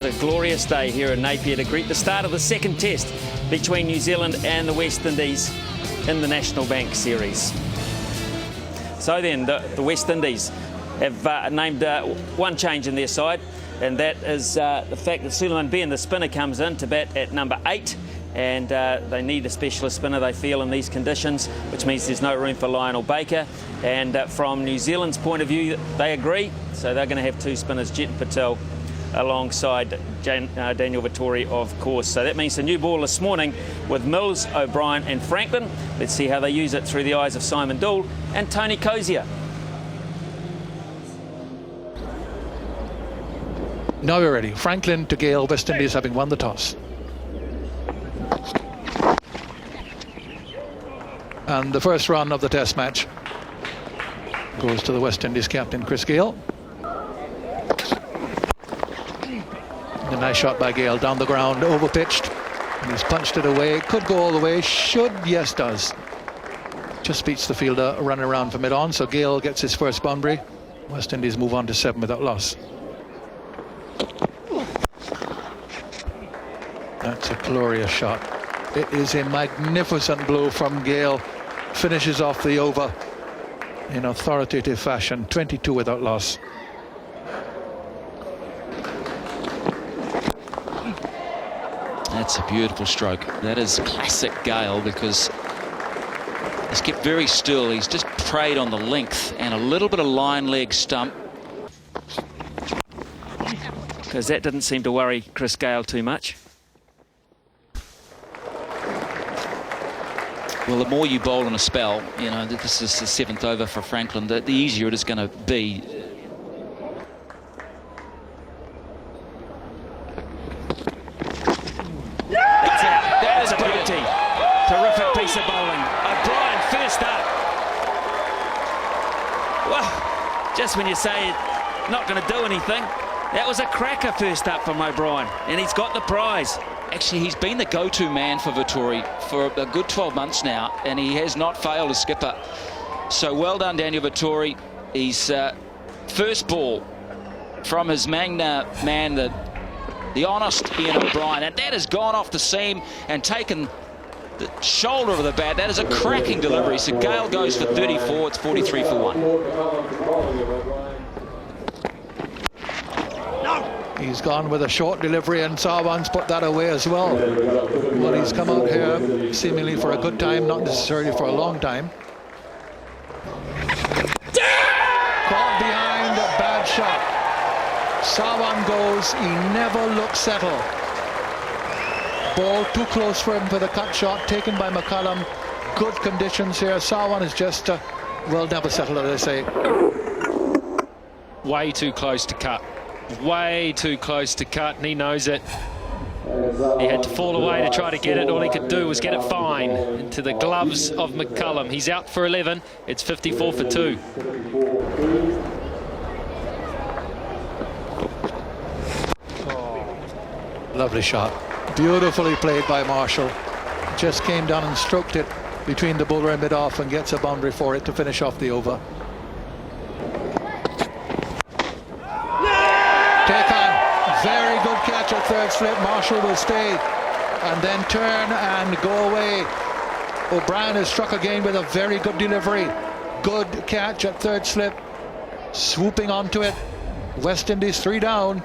A glorious day here in Napier to greet the start of the second test between New Zealand and the West Indies in the National Bank Series. So then, the West Indies have named one change in their side, and that is the fact that Suleiman Ben, the spinner, comes in to bat at number 8, and they need a specialist spinner, they feel, in these conditions, which means there's no room for Lionel Baker. And from New Zealand's point of view, they agree, so they're going to have two spinners, Jet and Patel, alongside Daniel Vettori, of course. So that means the new ball this morning with Mills, O'Brien and Franklin. Let's see how they use it through the eyes of Simon Doull and Tony Cozier. Now we're ready. Franklin to Gale, West Indies having won the toss. And the first run of the test match goes to the West Indies captain, Chris Gale. A nice shot by Gale down the ground, over pitched, and he's punched it away. Could go all the way, should, yes does. Just beats the fielder running around for mid-on, so Gale gets his first boundary. West Indies move on to 7 without loss. That's a glorious shot. It is a magnificent blow from Gale. Finishes off the over in authoritative fashion. 22 without loss. That's a beautiful stroke. That is classic Gale, because he's kept very still. He's just preyed on the length and a little bit of line leg stump. Because that didn't seem to worry Chris Gale too much. Well, the more you bowl in a spell, you know, this is the 7th over for Franklin, the easier it is going to be. Terrific piece of bowling. O'Brien first up. Well, just when you say not going to do anything, that was a cracker first up from O'Brien, and he's got the prize. Actually, he's been the go-to man for Vettori for a good 12 months now, and he has not failed as skipper. So well done, Daniel Vettori. He's first ball from his Magna man, the honest Ian O'Brien, and that has gone off the seam and taken the shoulder of the bat. That is a cracking delivery. So Gale goes for 34. It's 43 for 1. He's gone with a short delivery, and Sawan's put that away as well. Well, he's come out here seemingly for a good time, not necessarily for a long time. Caught behind, a bad shot. Sawan goes, he never looks settled. Ball too close for him for the cut shot, taken by McCullum. Good conditions here. Sawan is just, well, never settled, as I say. Way too close to cut. Way too close to cut, and he knows it. He had to fall away to try to get it. All he could do was get it fine into the gloves of McCullum. He's out for 11. It's 54 for 2. Lovely shot. Beautifully played by Marshall. Just came down and stroked it between the bowler and mid-off and gets a boundary for it to finish off the over. Take on. Very good catch at third slip. Marshall will stay and then turn and go away. O'Brien is struck again with a very good delivery. Good catch at third slip. Swooping onto it. West Indies 3 down.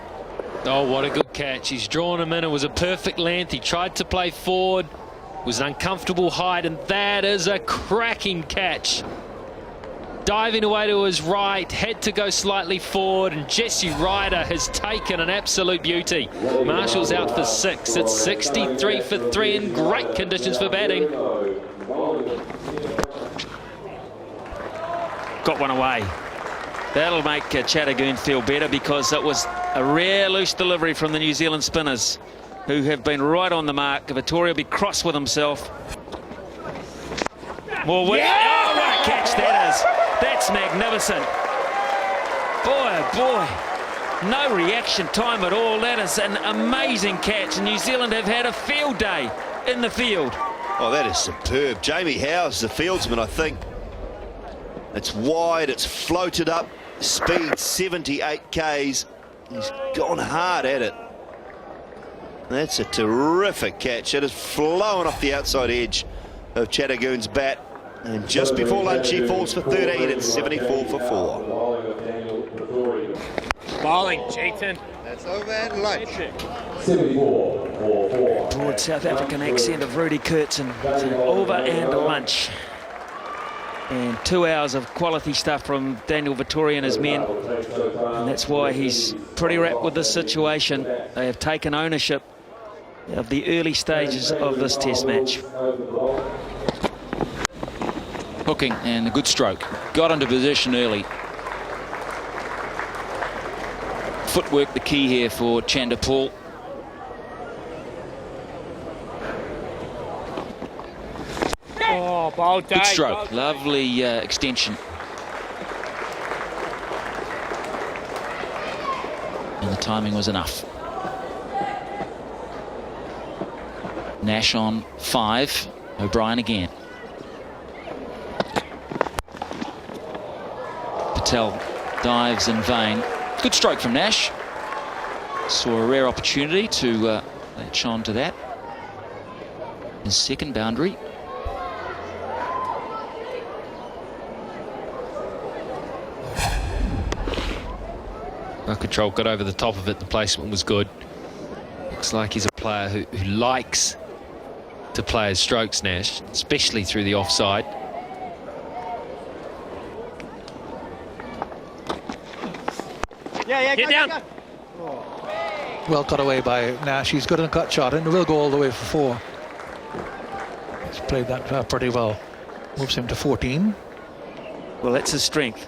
Oh, what a good catch. He's drawn him in. It was a perfect length. He tried to play forward. It was an uncomfortable height, and that is a cracking catch. Diving away to his right, had to go slightly forward, and Jesse Ryder has taken an absolute beauty. Marshall's out for 6. It's 63 for 3 in great conditions for batting. Got one away. That'll make Chattergoon feel better, because it was a rare loose delivery from the New Zealand spinners, who have been right on the mark. Vettori will be cross with himself. More wicket. Oh, what a catch that is. That's magnificent. Boy, oh boy. No reaction time at all. That is an amazing catch. New Zealand have had a field day in the field. Oh, that is superb. Jamie Howe's the fieldsman, I think. It's wide, it's floated up. Speed 78 Ks. He's gone hard at it. That's a terrific catch. It has flown off the outside edge of Chattergoon's bat. And just before lunch, he falls for 13. It's 74 for 4. Bowling, Cheaton. That's over at lunch. 74 for 4. Broad South African accent of Rudy Kurtzen. Over and lunch. And 2 hours of quality stuff from Daniel Vettori and his men. And that's why he's pretty wrapped with this situation. They have taken ownership of the early stages of this test match. Hooking and a good stroke. Got into position early. Footwork the key here for Chanderpaul. Oh, ball day. Good stroke. Lovely extension. And the timing was enough. Nash on 5. O'Brien again. Patel dives in vain. Good stroke from Nash. Saw a rare opportunity to latch on to that. His second boundary. Well, control got over the top of it. The placement was good. Looks like he's a player who likes to play his strokes, Nash, especially through the offside. Yeah, Get down. go. Well cut away by Nash. He's good in a cut shot and will go all the way for 4. He's played that pretty well. Moves him to 14. Well, that's his strength.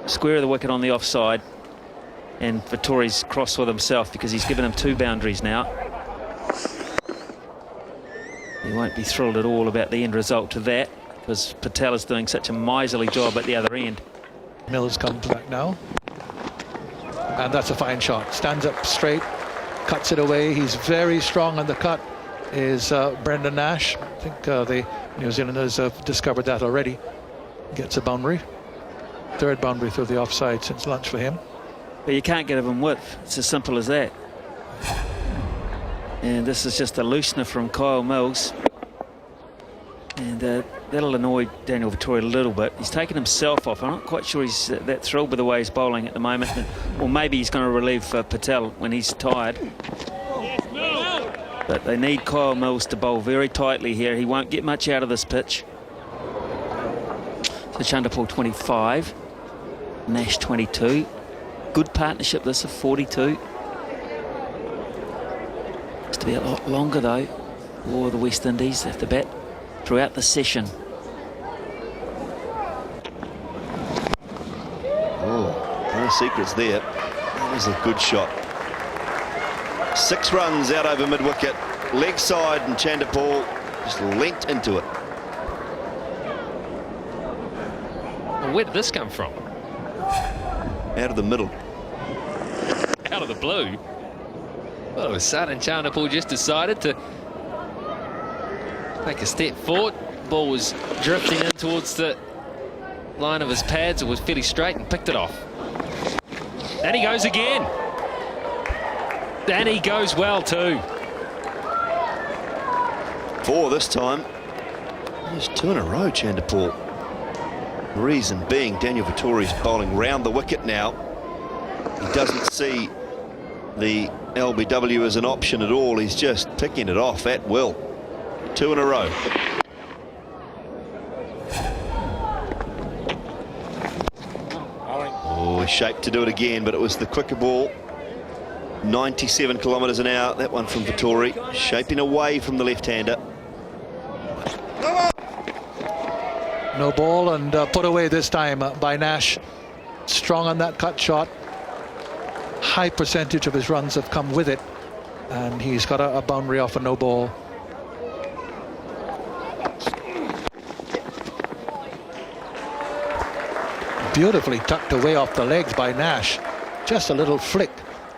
Square of the wicket on the offside. And Vettori's cross with himself because he's given him 2 boundaries now. He won't be thrilled at all about the end result to that because Patel is doing such a miserly job at the other end. Mills comes back now. And that's a fine shot. Stands up straight, cuts it away. He's very strong on the cut, is Brendan Nash. I think the New Zealanders have discovered that already. Gets a boundary. 3rd boundary through the offside since lunch for him. But you can't get him width. It's as simple as that. And this is just a loosener from Kyle Mills. And that'll annoy Daniel Vettori a little bit. He's taken himself off. I'm not quite sure he's that thrilled with the way he's bowling at the moment. Or maybe he's going to relieve Patel when he's tired. But they need Kyle Mills to bowl very tightly here. He won't get much out of this pitch. So Chanderpaul 25. Nash 22. Good partnership this of 42. It's to be a lot longer though for the West Indies. They have to bat throughout the session. Oh, no secrets there. That was a good shot. 6 runs out over mid-wicket. Leg side, and Chanderpaul just leant into it. Well, where did this come from? Out of the middle. Out of the blue. Well, all of a sudden, Chanderpaul just decided to take a step forward. Ball was drifting in towards the line of his pads. It was fairly straight and picked it off. And he goes again. And he goes well too. 4 this time. There's 2 in a row, Chanderpaul. Reason being, Daniel Vettori's bowling round the wicket now. He doesn't see the LBW as an option at all. He's just picking it off at will. 2 in a row. Oh, he's shaped to do it again, but it was the quicker ball. 97 kilometres an hour. That one from Vettori, shaping away from the left-hander. No ball and put away this time by Nash. Strong on that cut shot. High percentage of his runs have come with it. And he's got a boundary off a no ball. Beautifully tucked away off the legs by Nash. Just a little flick.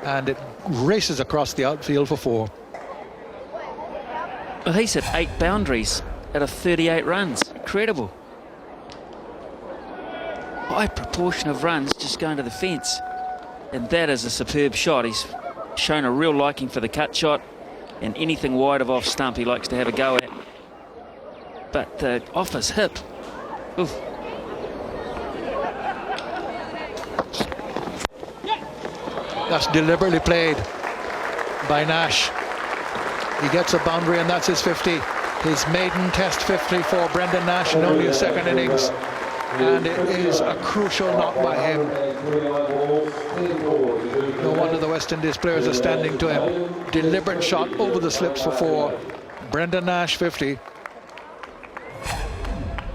And it races across the outfield for 4. Well, he's hit 8 boundaries out of 38 runs. Incredible. High proportion of runs just going to the fence. And that is a superb shot. He's shown a real liking for the cut shot. and anything wide of off stump he likes to have a go at. But off his hip. Oof. That's deliberately played by Nash. He gets a boundary and that's his 50. His maiden test 50 for Brendan Nash in only his second innings. And it is a crucial knock by him. No wonder the West Indies players are standing to him. Deliberate shot over the slips for 4. Brendan Nash 50.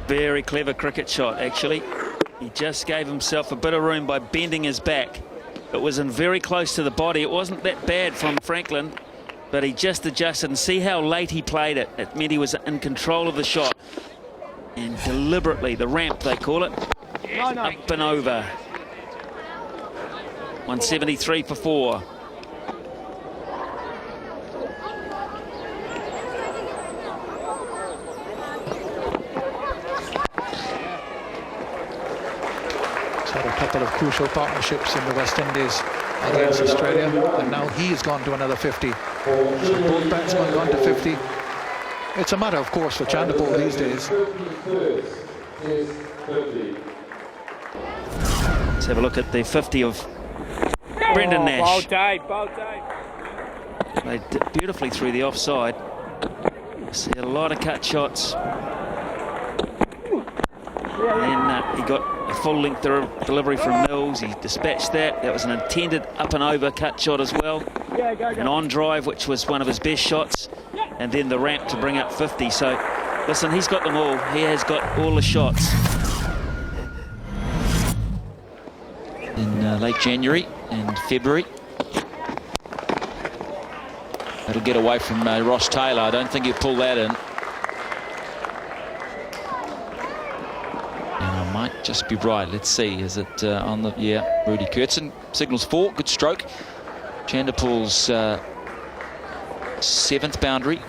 Very clever cricket shot, actually. He just gave himself a bit of room by bending his back. It was in very close to the body. It wasn't that bad from Franklin, but he just adjusted, and see how late he played it. It meant he was in control of the shot. And deliberately, the ramp they call it, up and over. 173 for 4. He's had a couple of crucial partnerships in the West Indies against Australia, and now he's gone to another 50. So both batsmen gone to 50. It's a matter, of course, for Chanderpaul these days. Let's have a look at the 50 of Brendan Nash. They did beautifully through the offside. See a lot of cut shots. And he got a full-length delivery from Mills. He dispatched that. That was an intended up and over cut shot as well. An on drive, which was one of his best shots. And then the ramp to bring up 50. So, listen, he's got them all. He has got all the shots. In late January and February. That'll get away from Ross Taylor. I don't think he'll pull that in. And I might just be right. Let's see. Is it on the... Yeah, Rudy Kurtzen signals 4. Good stroke. Chanderpaul's 7th boundary.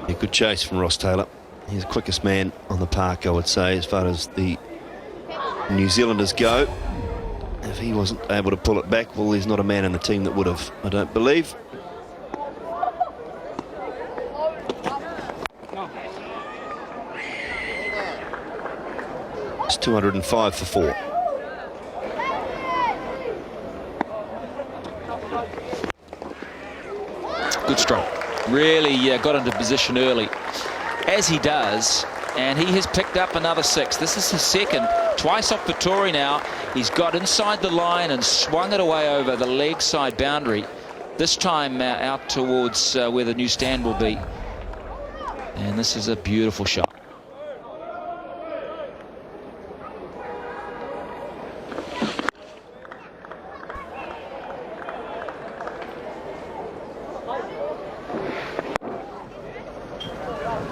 Yeah, good chase from Ross Taylor. He's the quickest man on the park, I would say, as far as the New Zealanders go. If he wasn't able to pull it back, well, there's not a man in the team that would have, I don't believe. It's 205 for 4. Good stroke. Really got into position early, as he does, and he has picked up another 6. This is his second. Twice off Vettori now. He's got inside the line and swung it away over the leg side boundary. This time out towards where the new stand will be. And this is a beautiful shot.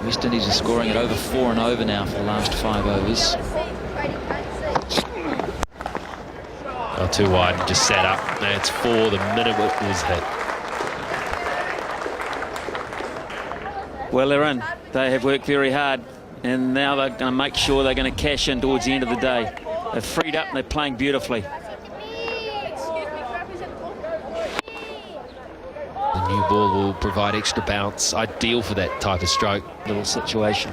West Indies are scoring at over 4 and over now for the last 5 overs. Oh, too wide, just set up. And it's 4 the minute it was hit. Well, they're in. They have worked very hard, and now they're going to make sure they're going to cash in towards the end of the day. They've freed up and they're playing beautifully. The new ball will provide extra bounce, ideal for that type of stroke. Little situation.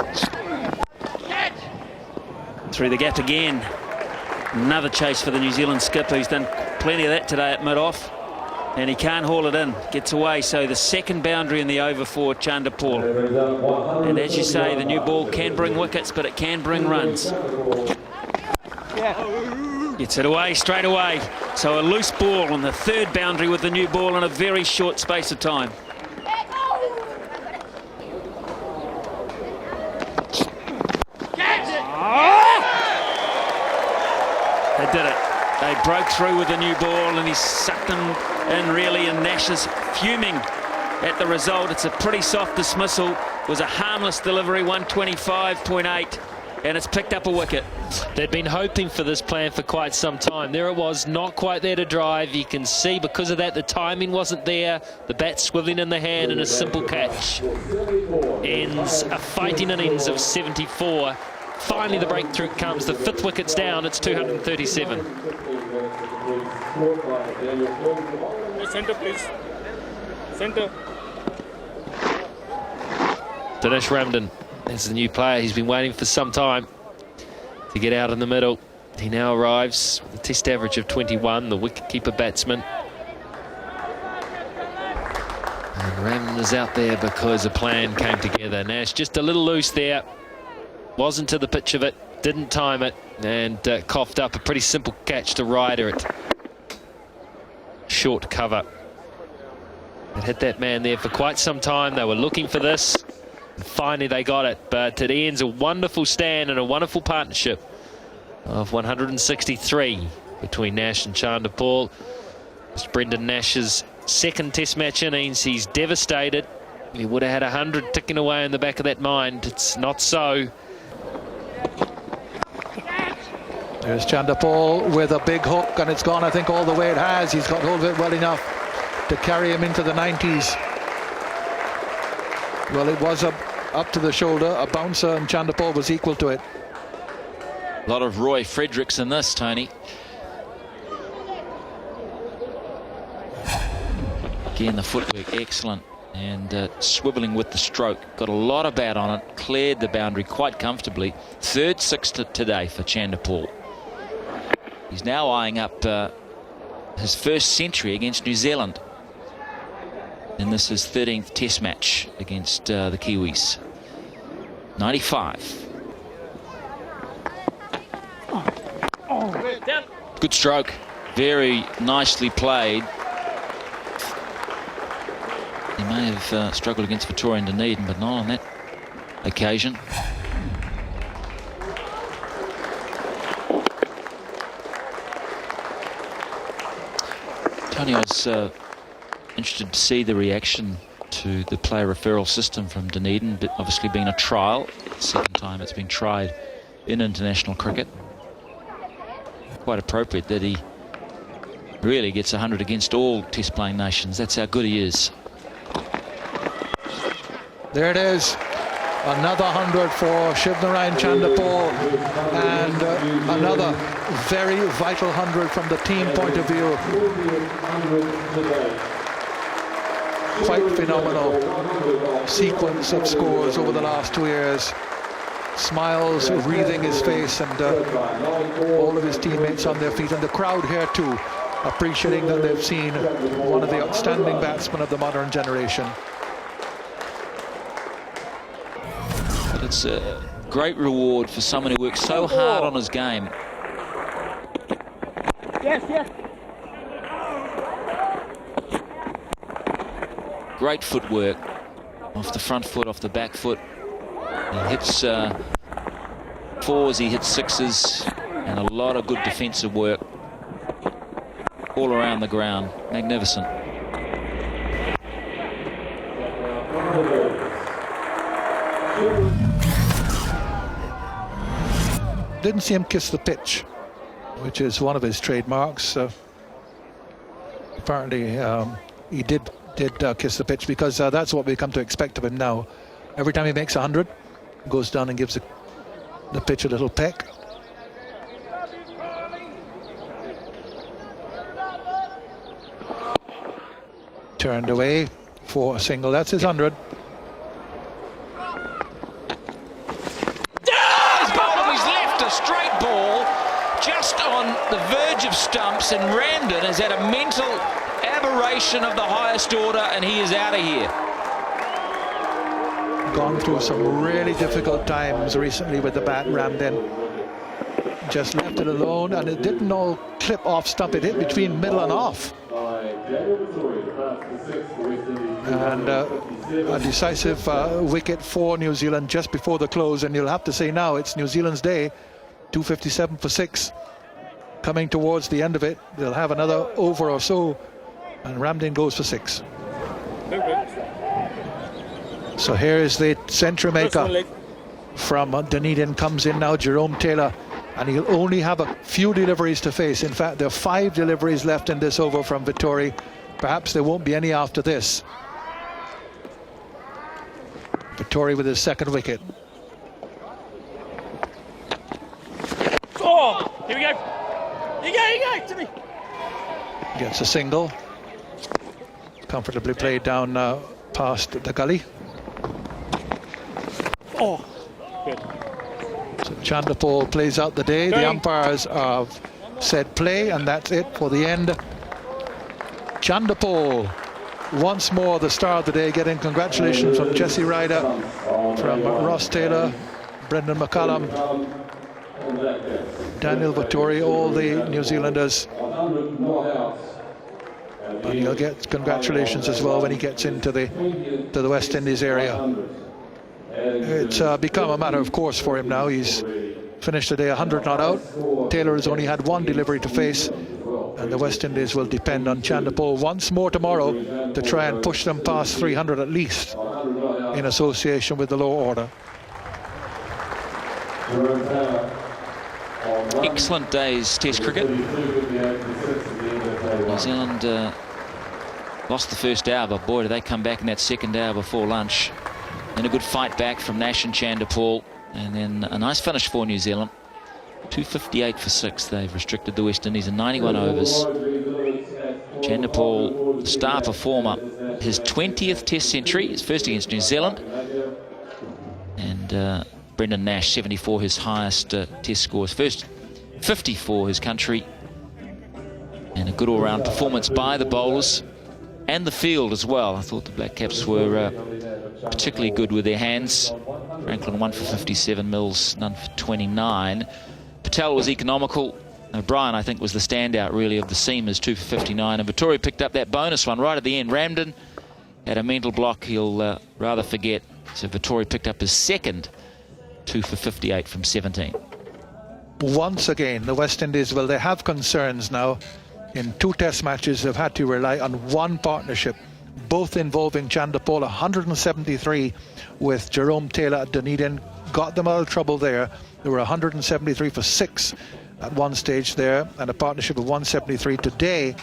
Through the gap again. Another chase for the New Zealand skipper, who's done plenty of that today at mid-off. And he can't haul it in. Gets away. So the second boundary in the over for Chanderpaul. And as you say, the new ball can bring wickets, but it can bring runs. Gets it away straight away. So a loose ball on the third boundary with the new ball in a very short space of time. They did it. They broke through with the new ball, and he sucked them in really, and Nash is fuming at the result. It's a pretty soft dismissal. It was a harmless delivery, 125.8. and it's picked up a wicket. They'd been hoping for this plan for quite some time. There it was, not quite there to drive. You can see because of that the timing wasn't there. The bat swiveling in the hand and a simple catch. Ends a fighting innings of 74. Finally the breakthrough comes. The 5th wicket's down. It's 237. Center, please. Center. Dinesh Ramden is the new player. He's been waiting for some time to get out in the middle. He now arrives with a test average of 21, the wicketkeeper batsman. And Ramden is out there because a plan came together. Nash just a little loose there. Wasn't to the pitch of it, didn't time it, and coughed up a pretty simple catch to Ryder at short cover. It hit that man there for quite some time. They were looking for this. And finally they got it, but it ends a wonderful stand and a wonderful partnership of 163 between Nash and Chanderpaul. It's Brendan Nash's 2nd test match innings. He's devastated. He would have had 100 ticking away in the back of that mind. It's not so. There's Chanderpaul with a big hook, and it's gone, I think, all the way it has. He's got hold of it well enough to carry him into the 90s. Well, it was up to the shoulder, a bouncer, and Chanderpaul was equal to it. A lot of Roy Fredericks in this, Tony. Again, the footwork excellent, and swiveling with the stroke. Got a lot of bat on it, cleared the boundary quite comfortably. 3rd 6 today for Chanderpaul. He's now eyeing up his 1st century against New Zealand. And this is 13th test match against the Kiwis. 95. Good stroke. Very nicely played. He may have struggled against Victoria and Dunedin, but not on that occasion. Tony, I was interested to see the reaction to the player referral system from Dunedin, but obviously being a trial. 2nd time it's been tried in international cricket. Quite appropriate that he really gets 100 against all test playing nations. That's how good he is. There it is. Another 100 for Shivnarine Chanderpaul, and another very vital 100 from the team point of view. Quite phenomenal sequence of scores over the last 2 years. Smiles wreathing his face, and all of his teammates on their feet, and the crowd here too, appreciating that they've seen one of the outstanding batsmen of the modern generation. But it's a great reward for someone who works so hard on his game. Yes, yes. Great footwork, off the front foot, off the back foot. He hits 4s, he hits 6s, and a lot of good defensive work all around the ground. Magnificent. Didn't see him kiss the pitch, which is one of his trademarks. Apparently he did kiss the pitch, because that's what we come to expect of him now. Every time he makes 100, goes down and gives the pitch a little peck. Turned away for a single. That's his 100. Straight ball just on the verge of stumps, and Ramden has had a mental aberration of the highest order, and he is out of here. Gone through some really difficult times recently with the bat, Ramden. Just left it alone, and it didn't all clip off stump. It hit between middle and off. And a decisive wicket for New Zealand just before the close, and you'll have to say now it's New Zealand's day. 257 for 6, coming towards the end of it. They'll have another over or so, and Ramden goes for 6. So here is the century maker. from Dunedin comes in now, Jerome Taylor, and he'll only have a few deliveries to face. In fact, there are 5 deliveries left in this over from Vettori. Perhaps there won't be any after this. Vettori with his second wicket. Oh, here we go. Here you go, Timmy. Gets a single. Comfortably played down past the gully. Oh, good. So Chanderpaul plays out the day. The umpires have said play, and that's it for the end. Chanderpaul, once more the star of the day, getting congratulations from Jesse Ryder, from Ross Taylor, Brendan McCullum, Daniel Vettori, all the New Zealanders. And he'll get congratulations as well when he gets into the West Indies area. It's become a matter of course for him now. He's finished the day 100 not out. Taylor has only had 1 delivery to face, and the West Indies will depend on Chanderpaul once more tomorrow to try and push them past 300 at least, in association with the lower order. Excellent day's Test cricket. New Zealand lost the first hour, but boy, did they come back in that second hour before lunch. Then a good fight back from Nash and Chanderpaul, and then a nice finish for New Zealand. 258 for 6. They've restricted the West Indies in 91 overs. Chanderpaul, the star performer, his 20th Test century, his first against New Zealand. And Brendan Nash, 74, his highest Test scores. First 50 for his country. And a good all-round performance by the bowlers and the field as well. I thought the Black Caps were particularly good with their hands. Franklin 1 for 57, Mills none for 29. Patel was economical. O'Brien, I think, was the standout really of the seamers, 2 for 59. And Vettori picked up that bonus one right at the end. Ramden had a mental block he'll rather forget. So Vettori picked up his second 2 for 58 from 17. Once again, the West Indies, well, they have concerns now. In 2 Test matches, they've had to rely on 1 partnership, both involving Chanderpaul. 173 with Jerome Taylor at Dunedin got them out of trouble there. There were 173 for 6 at one stage there, and a partnership of 173 today,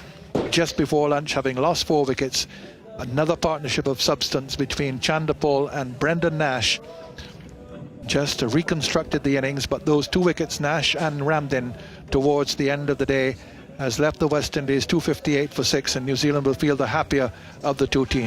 just before lunch, having lost 4 wickets. Another partnership of substance between Chanderpaul and Brendan Nash. Just reconstructed the innings, but those 2 wickets, Nash and Ramden, towards the end of the day, has left the West Indies 258 for 6, and New Zealand will feel the happier of the 2 teams.